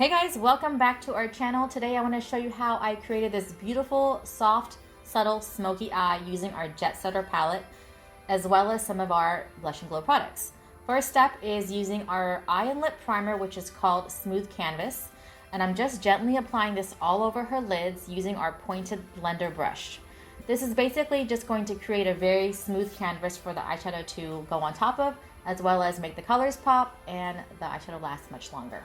Hey guys, welcome back to our channel. Today I want to show you how I created this beautiful, soft, subtle, smoky eye using our Jetsetter palette, as well as some of our Blush and Glow products. First step is using our eye and lip primer, which is called Smooth Canvas. And I'm just gently applying this all over her lids using our pointed blender brush. This is basically just going to create a very smooth canvas for the eyeshadow to go on top of, as well as make the colors pop and the eyeshadow last much longer.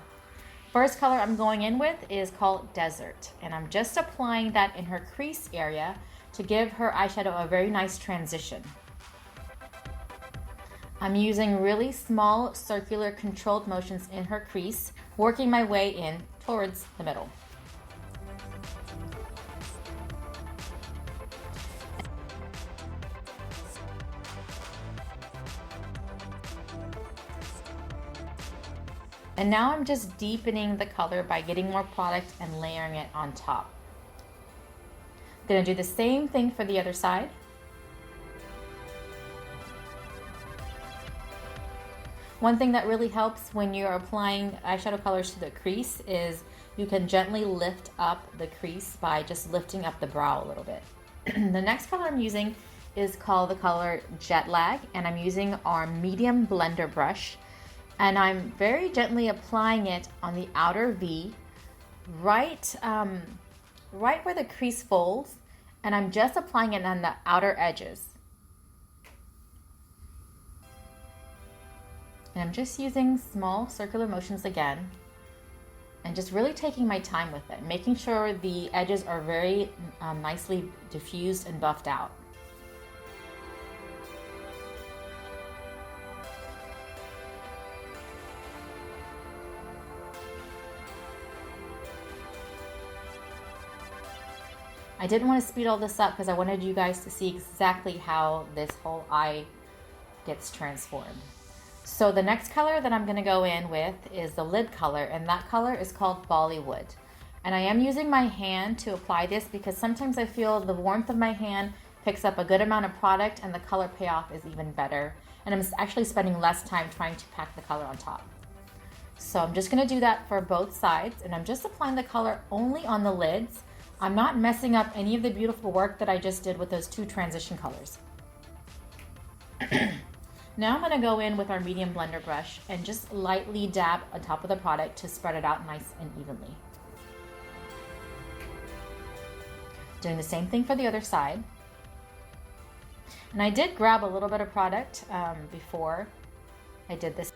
First color I'm going in with is called Desert, and I'm just applying that in her crease area to give her eyeshadow a very nice transition. I'm using really small circular controlled motions in her crease, working my way in towards the middle. And now I'm just deepening the color by getting more product and layering it on top. I'm gonna do the same thing for the other side. One thing that really helps when you're applying eyeshadow colors to the crease is you can gently lift up the crease by just lifting up the brow a little bit. The next color I'm using is called the color Jetlag, and I'm using our medium blender brush. And I'm very gently applying it on the outer V, right where the crease folds, and I'm just applying it on the outer edges. And I'm just using small circular motions again, and just really taking my time with it, making sure the edges are very nicely diffused and buffed out. I didn't want to speed all this up because I wanted you guys to see exactly how this whole eye gets transformed. So the next color that I'm going to go in with is the lid color, and that color is called Bollywood. And I am using my hand to apply this because sometimes I feel the warmth of my hand picks up a good amount of product and the color payoff is even better. And I'm actually spending less time trying to pack the color on top. So I'm just going to do that for both sides, and I'm just applying the color only on the lids. I'm not messing up any of the beautiful work that I just did with those two transition colors. Now I'm going to go in with our medium blender brush and just lightly dab on top of the product to spread it out nice and evenly. Doing the same thing for the other side. And I did grab a little bit of product before I did this.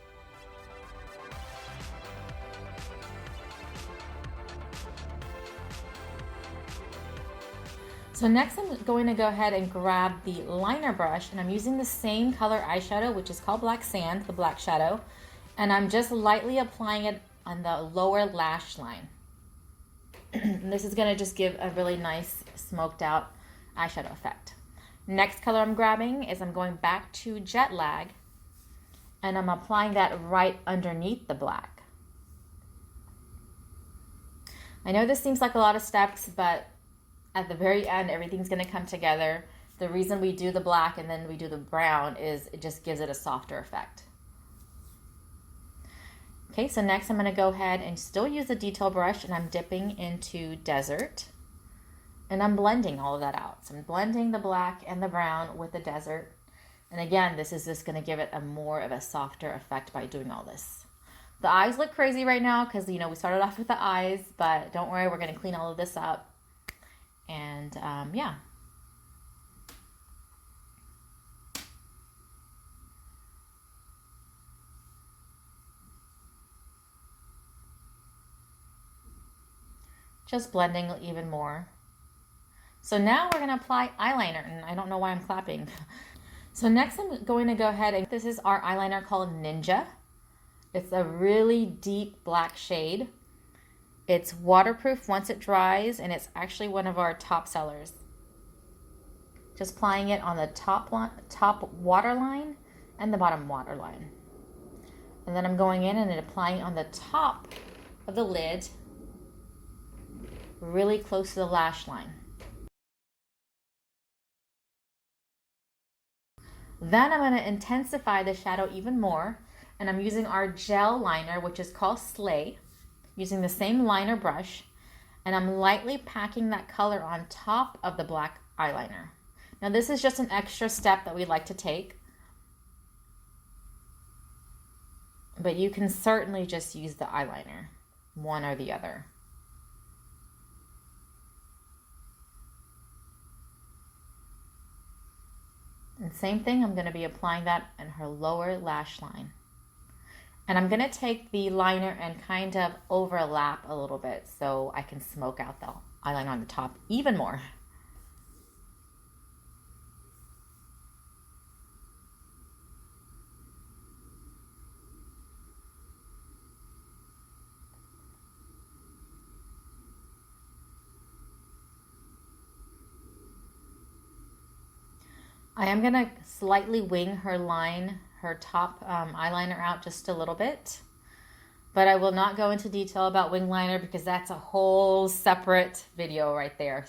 So next I'm going to go ahead and grab the liner brush, and I'm using the same color eyeshadow, which is called Black Sand, the black shadow, and I'm just lightly applying it on the lower lash line. And this is going to just give a really nice smoked out eyeshadow effect. Next color I'm grabbing is I'm going back to Jetlag, and I'm applying that right underneath the black. I know this seems like a lot of steps, but at the very end, everything's going to come together. The reason we do the black and then we do the brown is it just gives it a softer effect. Okay, so next I'm going to go ahead and still use the detail brush, and I'm dipping into Desert, and I'm blending all of that out. So I'm blending the black and the brown with the Desert. And again, this is just going to give it a more of a softer effect by doing all this. The eyes look crazy right now because, we started off with the eyes, but don't worry, we're going to clean all of this up. And yeah. Just blending even more. So now we're going to apply eyeliner, and I don't know why I'm clapping. So next I'm going to go ahead and this is our eyeliner called Ninja. It's a really deep black shade. It's waterproof once it dries, and it's actually one of our top sellers. Just applying it on the top waterline and the bottom waterline. And then I'm going in and applying on the top of the lid, really close to the lash line. Then I'm going to intensify the shadow even more, and I'm using our gel liner, which is called Slay. using the same liner brush, and I'm lightly packing that color on top of the black eyeliner. Now this is just an extra step that we like to take, but you can certainly just use the eyeliner, one or the other. And same thing, I'm going to be applying that in her lower lash line. And I'm going to take the liner and kind of overlap a little bit so I can smoke out the eyeliner on the top even more. I am going to slightly wing her line, her top eyeliner out just a little bit, but I will not go into detail about wing liner because that's a whole separate video right there.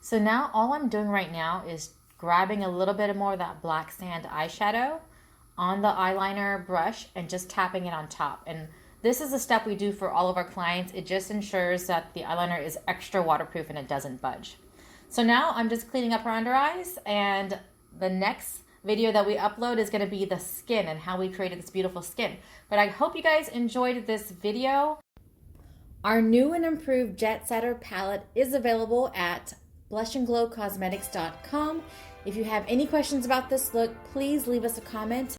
So now all I'm doing right now is grabbing a little bit more of that black sand eyeshadow on the eyeliner brush and just tapping it on top. And this is a step we do for all of our clients. It just ensures that the eyeliner is extra waterproof and it doesn't budge. So now I'm just cleaning up her under eyes, and the next video that we upload is going to be the skin and how we created this beautiful skin. But I hope you guys enjoyed this video. Our new and improved Jetsetter palette is available at BlushingGlowCosmetics.com. If you have any questions about this look, please leave us a comment.